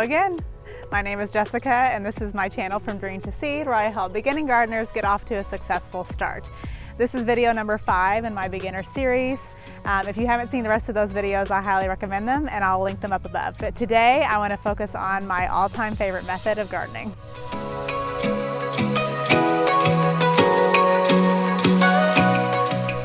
again. My name is Jessica and this is my channel From Dream to Seed, where I help beginning gardeners get off to a successful start. This is video number 5 in my beginner series. If you haven't seen the rest of those videos, I highly recommend them and I'll link them up above. But today I want to focus on my all-time favorite method of gardening.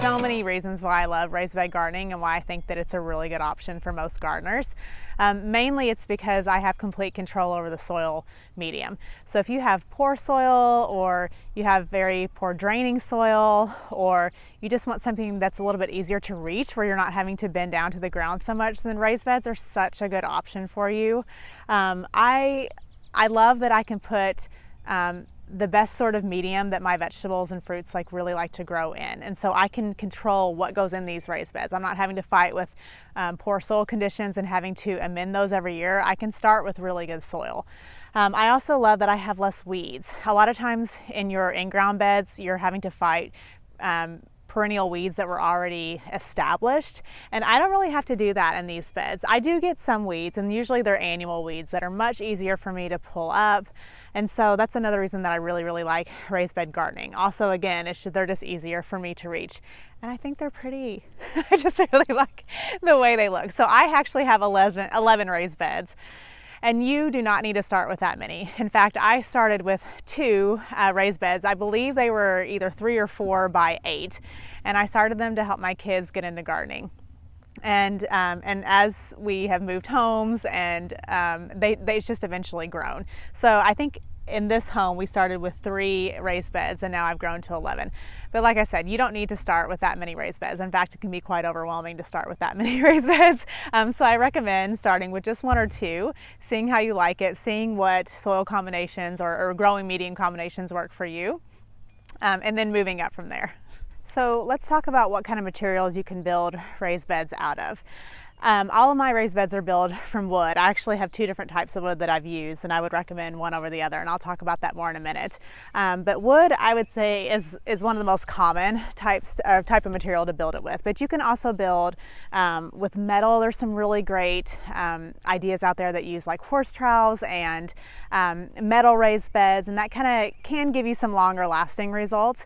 So many reasons why I love raised bed gardening and why I think that it's a really good option for most gardeners. Mainly it's because I have complete control over the soil medium. So if you have poor soil, or you have very poor draining soil, or you just want something that's a little bit easier to reach where you're not having to bend down to the ground so much, then raised beds are such a good option for you. I love that I can put the best sort of medium that my vegetables and fruits really like to grow in. And so I can control what goes in these raised beds. I'm not having to fight with poor soil conditions and having to amend those every year. I can start with really good soil. I also love that I have less weeds. A lot of times in your in-ground beds, you're having to fight perennial weeds that were already established, and I don't really have to do that in these beds. I do get some weeds, and usually they're annual weeds that are much easier for me to pull up, and so that's another reason that I really like raised bed gardening. Also, again, they're just easier for me to reach, and I think they're pretty. I just really like the way they look. So I actually have 11 raised beds. And you do not need to start with that many. In fact, I started with 2 raised beds. I believe they were either 3 or 4 by 8. And I started them to help my kids get into gardening. And as we have moved homes, and it's just eventually grown. So I think in this home we started with 3 raised beds, and now I've grown to 11. But like I said, you don't need to start with that many raised beds. In fact, it can be quite overwhelming to start with that many raised beds. So I recommend starting with just 1 or 2, seeing how you like it, seeing what soil combinations or growing medium combinations work for you, and then moving up from there. So let's talk about what kind of materials you can build raised beds out of. All of my raised beds are built from wood. I actually have 2 different types of wood that I've used, and I would recommend one over the other, and I'll talk about that more in a minute. But wood, I would say, is one of the most common type of material to build it with. But you can also build with metal. There's some really great ideas out there that use horse trowels and metal raised beds, and that kind of can give you some longer lasting results.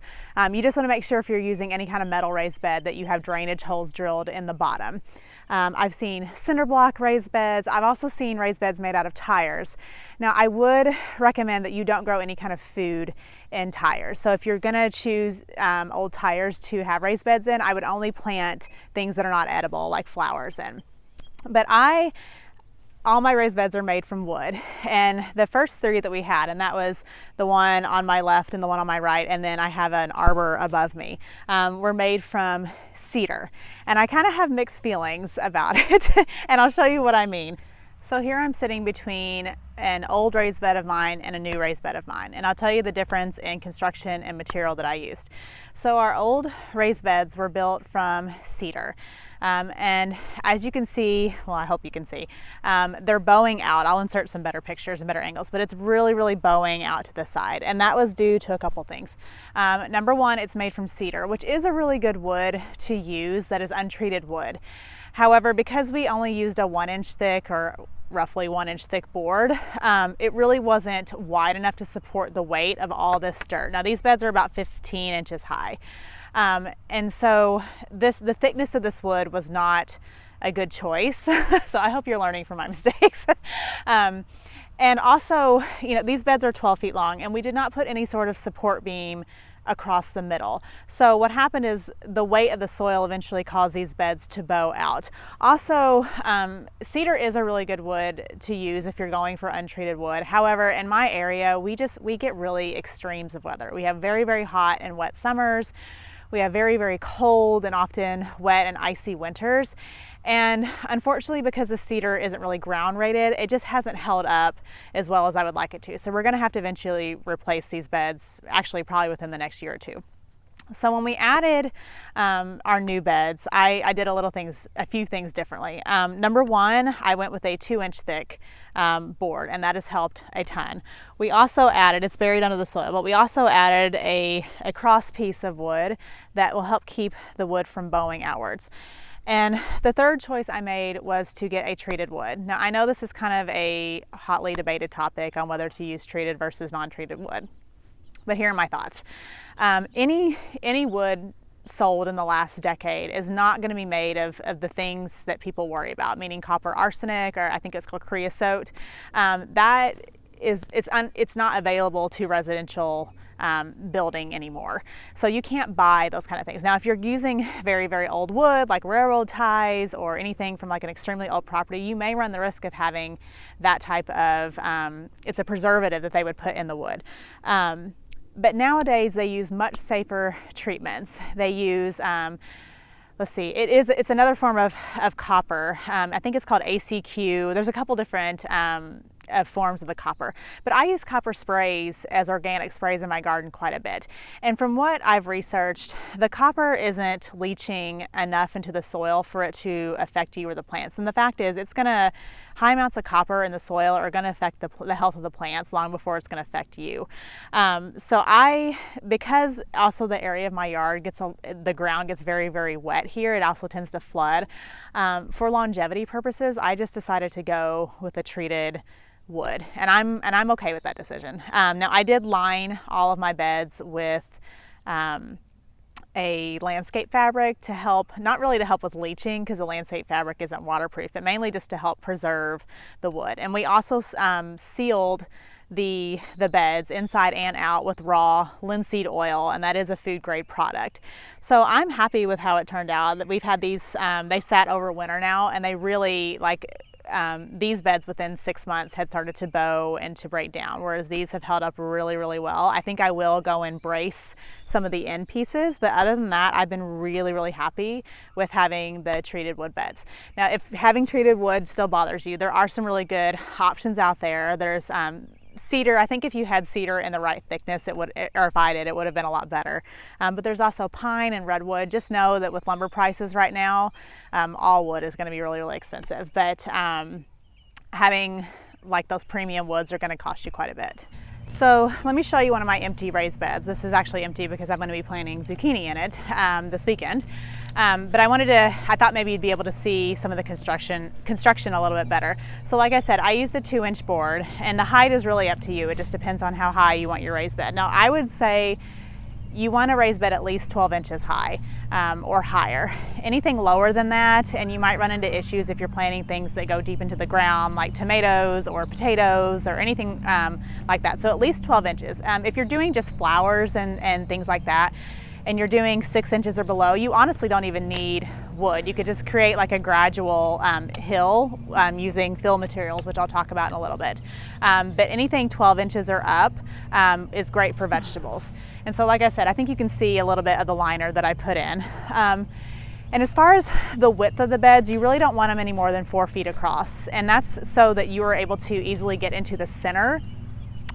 You just want to make sure if you're using any kind of metal raised bed that you have drainage holes drilled in the bottom. I've seen cinder block raised beds. I've also seen raised beds made out of tires. Now, I would recommend that you don't grow any kind of food in tires. So if you're going to choose old tires to have raised beds in, I would only plant things that are not edible, like flowers in. But all my raised beds are made from wood, and the first 3 that we had, and that was the one on my left and the one on my right, and then I have an arbor above me, were made from cedar. And I kind of have mixed feelings about it, and I'll show you what I mean. So here I'm sitting between an old raised bed of mine and a new raised bed of mine, and I'll tell you the difference in construction and material that I used. So our old raised beds were built from cedar. And as you can see, well, I hope you can see, they're bowing out. I'll insert some better pictures and better angles, but it's really bowing out to the side. And that was due to a couple things. Number one, it's made from cedar, which is a really good wood to use that is untreated wood. However, because we only used a 1-inch thick or roughly 1-inch thick board, it really wasn't wide enough to support the weight of all this dirt. Now, these beds are about 15 inches high. And so the thickness of this wood was not a good choice. So I hope you're learning from my mistakes. And also, these beds are 12 feet long, and we did not put any sort of support beam across the middle. So what happened is the weight of the soil eventually caused these beds to bow out. Also, cedar is a really good wood to use if you're going for untreated wood. However, in my area, we get really extremes of weather. We have very hot and wet summers. We have very cold and often wet and icy winters. And unfortunately, because the cedar isn't really ground rated, it just hasn't held up as well as I would like it to. So we're going to have to eventually replace these beds, actually probably within the next year or 2. So when we added our new beds, I did a few things differently. Number one, I went with a 2-inch thick board, and that has helped a ton. We also added, it's buried under the soil, but we also added a cross piece of wood that will help keep the wood from bowing outwards. And the third choice I made was to get a treated wood. Now, I know this is kind of a hotly debated topic on whether to use treated versus non-treated wood, but here are my thoughts. Any wood sold in the last decade is not going to be made of the things that people worry about, meaning copper arsenic, or I think it's called creosote. It's not available to residential building anymore. So you can't buy those kind of things. Now, if you're using very, very old wood, like railroad ties or anything from like an extremely old property, you may run the risk of having that type of, it's a preservative that they would put in the wood. But nowadays they use much safer treatments. They use, let's see, it's another form of copper. I think it's called ACQ. There's a couple different forms of the copper, but I use copper sprays as organic sprays in my garden quite a bit. And from what I've researched, the copper isn't leaching enough into the soil for it to affect you or the plants. And the fact is, high amounts of copper in the soil are going to affect the health of the plants long before it's going to affect you. Because also the area of my yard the ground gets very, very wet here, it also tends to flood. For longevity purposes, I just decided to go with a treated wood, and I'm okay with that decision. Now, I did line all of my beds with a landscape fabric to help, not really to help with leaching because the landscape fabric isn't waterproof, but mainly just to help preserve the wood. And we also sealed the beds inside and out with raw linseed oil, and that is a food grade product. So I'm happy with how it turned out. That we've had these, they've sat over winter now, and they really these beds within 6 months had started to bow and to break down, whereas these have held up really, really well. I think I will go and brace some of the end pieces, but other than that, I've been really, really happy with having the treated wood beds. Now, if having treated wood still bothers you, there are some really good options out there. There's cedar. I think if you had cedar in the right thickness, or if I did, it would have been a lot better. But there's also pine and redwood. Just know that with lumber prices right now, all wood is going to be really, really expensive. But having like those premium woods are going to cost you quite a bit. So let me show you one of my empty raised beds. This is actually empty because I'm going to be planting zucchini in it this weekend. But I thought maybe you'd be able to see some of the construction a little bit better. So like I said, I used a 2-inch board, and the height is really up to you. It just depends on how high you want your raised bed. Now, I would say you want a raised bed at least 12 inches high or higher. Anything lower than that, and you might run into issues if you're planting things that go deep into the ground, like tomatoes or potatoes or anything like that. So at least 12 inches. If you're doing just flowers and things like that, and you're doing 6 inches or below, you honestly don't even need wood. You could just create like a gradual hill using fill materials, which I'll talk about in a little bit. But anything 12 inches or up is great for vegetables. And so like I said, I think you can see a little bit of the liner that I put in. And as far as the width of the beds, you really don't want them any more than 4 feet across. And that's so that you are able to easily get into the center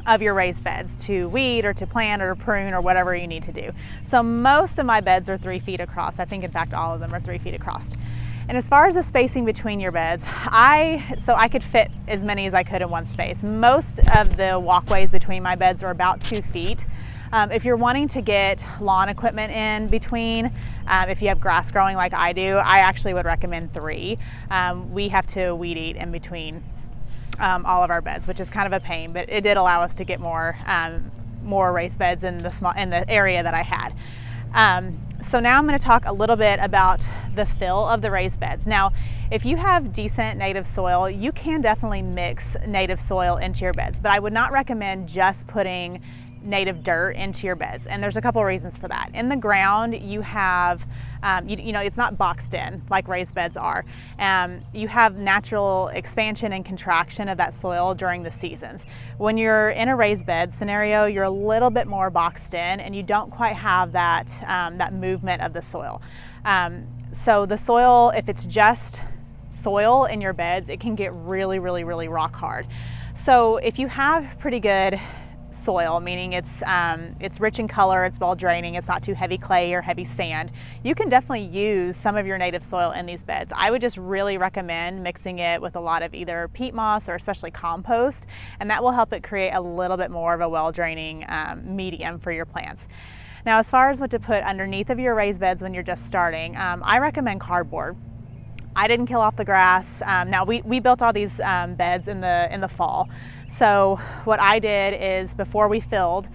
of your raised beds to weed or to plant or prune or whatever you need to do. So most of my beds are 3 feet across. I think in fact all of them are 3 feet across. And as far as the spacing between your beds, I could fit as many as I could in one space. Most of the walkways between my beds are about 2 feet. If you're wanting to get lawn equipment in between, if you have grass growing like I do, I actually would recommend 3. We have to weed eat in between all of our beds, which is kind of a pain, but it did allow us to get more raised beds in the area that I had. So now I'm going to talk a little bit about the fill of the raised beds. Now, if you have decent native soil, you can definitely mix native soil into your beds, but I would not recommend just putting native dirt into your beds, and there's a couple of reasons for that. In the ground, you have it's not boxed in like raised beds are. You have natural expansion and contraction of that soil during the seasons. When you're in a raised bed scenario, you're a little bit more boxed in, and you don't quite have that movement of the soil. So the soil, if it's just soil in your beds, it can get really, really, really rock hard. So if you have pretty good soil, meaning it's rich in color, it's well draining, it's not too heavy clay or heavy sand, you can definitely use some of your native soil in these beds. I would just really recommend mixing it with a lot of either peat moss or especially compost, and that will help it create a little bit more of a well draining medium for your plants. Now, as far as what to put underneath of your raised beds when you're just starting, I recommend cardboard. I didn't kill off the grass. Now we built all these beds in the fall. So what I did is before we filled,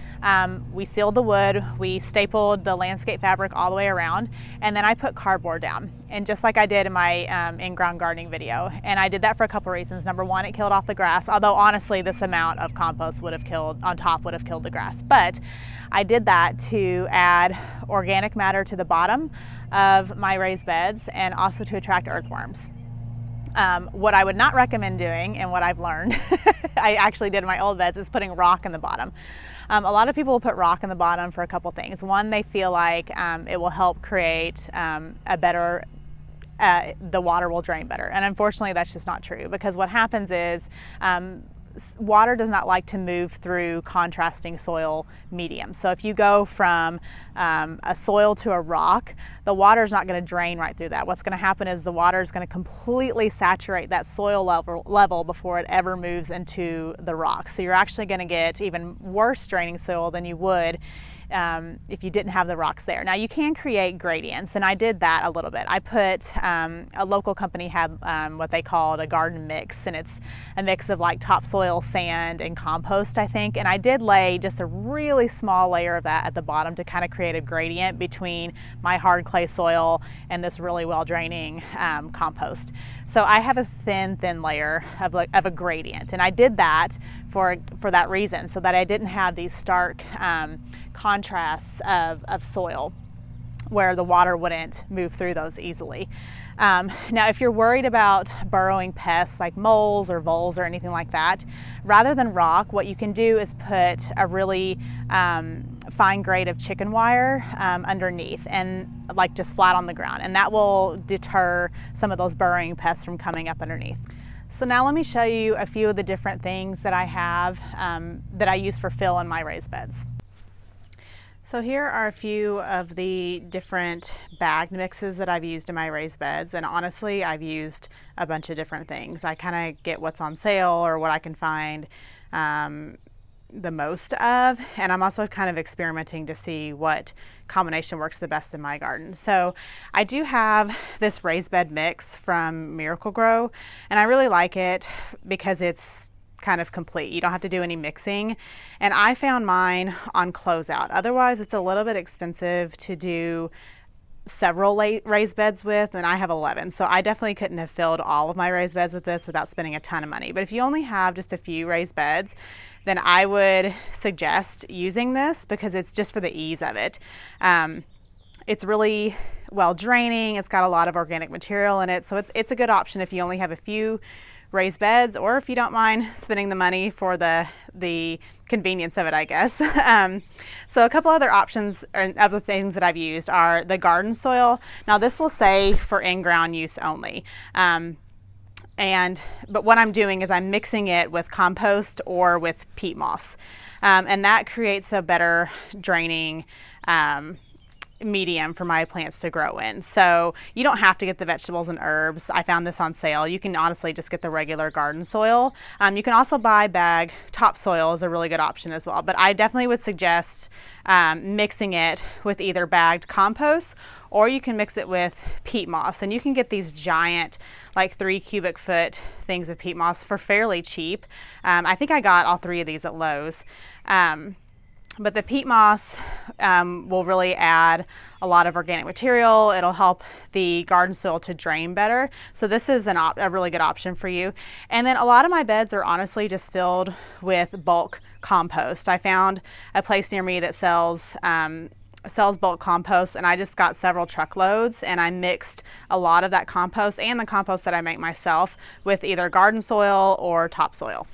we sealed the wood, we stapled the landscape fabric all the way around, and then I put cardboard down. And just like I did in my in-ground gardening video. And I did that for a couple reasons. Number one, it killed off the grass, although honestly this amount of compost would have killed the grass. But I did that to add organic matter to the bottom of my raised beds and also to attract earthworms. What I would not recommend doing, and what I've learned, I actually did in my old beds, is putting rock in the bottom. A lot of people will put rock in the bottom for a couple things. One, they feel like it will help create a better, the water will drain better. And unfortunately, that's just not true, because what happens is water does not like to move through contrasting soil medium. So if you go from a soil to a rock, the water is not going to drain right through that. What's going to happen is the water is going to completely saturate that soil level before it ever moves into the rock. So you're actually going to get even worse draining soil than you would if you didn't have the rocks there. Now you can create gradients, and I did that a little bit. I put, a local company had what they called a garden mix, and it's a mix of like topsoil, sand, and compost, I think. And I did lay just a really small layer of that at the bottom to kind of create a gradient between my hard clay soil and this really well draining compost. So I have a thin layer of a gradient, and I did that for that reason, so that I didn't have these stark contrasts of soil where the water wouldn't move through those easily. Now, if you're worried about burrowing pests like moles or voles or anything like that, rather than rock, what you can do is put a really fine grade of chicken wire underneath, and like just flat on the ground, and that will deter some of those burrowing pests from coming up underneath. So now let me show you a few of the different things that I have that I use for fill in my raised beds. So here are a few of the different bag mixes that I've used in my raised beds, and honestly I've used a bunch of different things. I kind of get what's on sale or what I can find the most of, and I'm also kind of experimenting to see what combination works the best in my garden. So I do have this raised bed mix from Miracle-Gro, and I really like it because it's kind of complete. You don't have to do any mixing, and I found mine on closeout. Otherwise it's a little bit expensive to do several raised beds with, and I have 11, so I definitely couldn't have filled all of my raised beds with this without spending a ton of money. But if you only have just a few raised beds, then I would suggest using this because it's just for the ease of it. It's really well draining, it's got a lot of organic material in it, so it's a good option if you only have a few raised beds, or if you don't mind spending the money for the convenience of it, I guess. So a couple other options and other things that I've used are the garden soil. Now this will say for in-ground use only. But what I'm doing is I'm mixing it with compost or with peat moss. And that creates a better draining medium for my plants to grow in. So you don't have to get the vegetables and herbs. I found this on sale. You can honestly just get the regular garden soil. You can also buy bag topsoil is a really good option as well, but I definitely would suggest mixing it with either bagged compost, or you can mix it with peat moss, and you can get these giant like 3 cubic foot things of peat moss for fairly cheap. I think I got all 3 of these at Lowe's. But the peat moss will really add a lot of organic material. It'll help the garden soil to drain better. So this is a really good option for you. And then a lot of my beds are honestly just filled with bulk compost. I found a place near me that sells bulk compost, and I just got several truckloads, and I mixed a lot of that compost and the compost that I make myself with either garden soil or topsoil.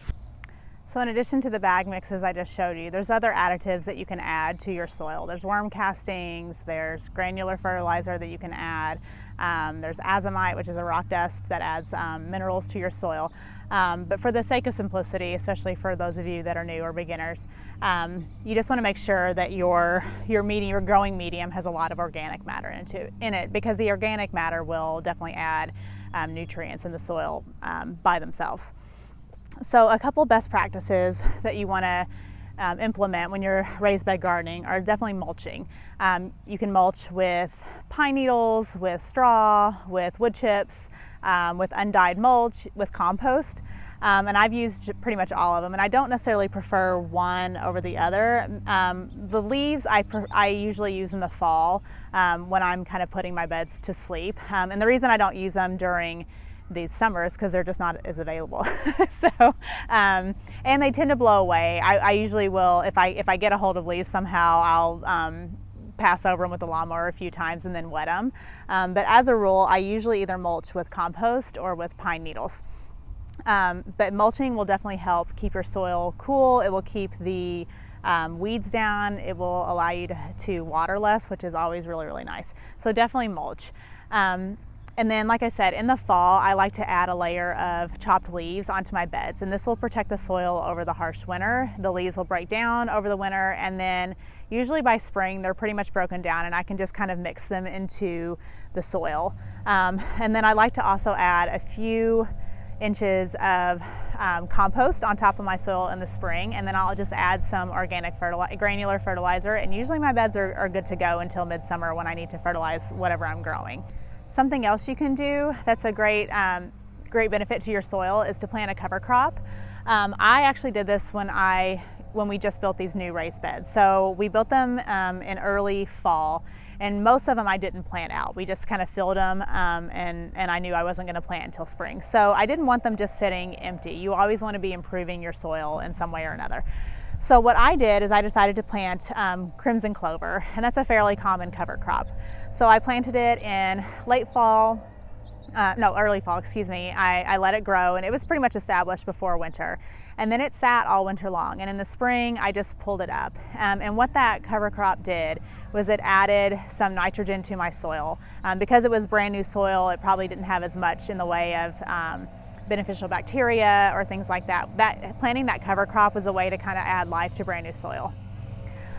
So in addition to the bag mixes I just showed you, there's other additives that you can add to your soil. There's worm castings, there's granular fertilizer that you can add, there's azomite, which is a rock dust that adds minerals to your soil. But for the sake of simplicity, especially for those of you that are new or beginners, you just want to make sure that your growing medium has a lot of organic matter in it, because the organic matter will definitely add nutrients in the soil by themselves. So a couple best practices that you want to implement when you're raised bed gardening are definitely mulching. You can mulch with pine needles, with straw, with wood chips, with undyed mulch, with compost. And I've used pretty much all of them, and I don't necessarily prefer one over the other. The leaves I usually use in the fall when I'm kind of putting my beds to sleep. And the reason I don't use them during these summers because they're just not as available. So, and they tend to blow away. I usually will, if I get a hold of leaves somehow, I'll pass over them with the lawnmower a few times and then wet them. But as a rule, I usually either mulch with compost or with pine needles. But mulching will definitely help keep your soil cool. It will keep the weeds down. It will allow you to water less, which is always really, really nice. So definitely mulch. And then, like I said, in the fall, I like to add a layer of chopped leaves onto my beds, and this will protect the soil over the harsh winter. The leaves will break down over the winter, and then usually by spring, they're pretty much broken down, and I can just kind of mix them into the soil. And then I like to also add a few inches of compost on top of my soil in the spring, and then I'll just add some organic granular fertilizer, and usually my beds are good to go until midsummer when I need to fertilize whatever I'm growing. Something else you can do that's a great benefit to your soil is to plant a cover crop. I actually did this when we just built these new raised beds. So we built them in early fall, and most of them I didn't plant out. We just kind of filled them, and I knew I wasn't going to plant until spring. So I didn't want them just sitting empty. You always want to be improving your soil in some way or another. So what I did is I decided to plant crimson clover, and that's a fairly common cover crop. So I planted it in early fall, excuse me. I let it grow, and it was pretty much established before winter. And then it sat all winter long, and in the spring I just pulled it up. And what that cover crop did was it added some nitrogen to my soil. Because it was brand new soil, it probably didn't have as much in the way of beneficial bacteria or things like that. Planting that cover crop was a way to kind of add life to brand new soil.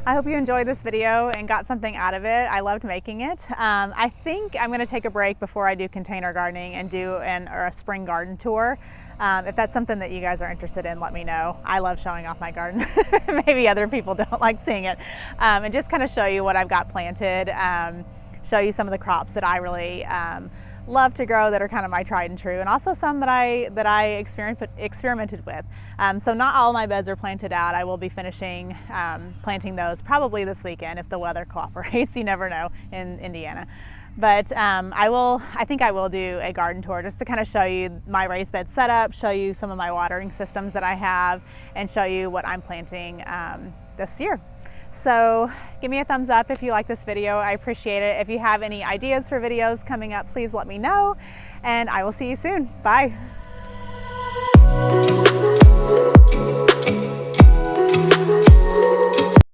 I hope you enjoyed this video and got something out of it. I loved making it. I think I'm going to take a break before I do container gardening and do a spring garden tour. If that's something that you guys are interested in, let me know. I love showing off my garden. Maybe other people don't like seeing it. And just kind of show you what I've got planted, show you some of the crops that I really love to grow that are kind of my tried and true, and also some that I experimented with. So not all my beds are planted out. I will be finishing planting those probably this weekend if the weather cooperates. You never know in Indiana. But I think I will do a garden tour just to kind of show you my raised bed setup, show you some of my watering systems that I have, and show you what I'm planting this year. So give me a thumbs up if you like this video. I appreciate it. If you have any ideas for videos coming up, please let me know, and I will see you soon. Bye.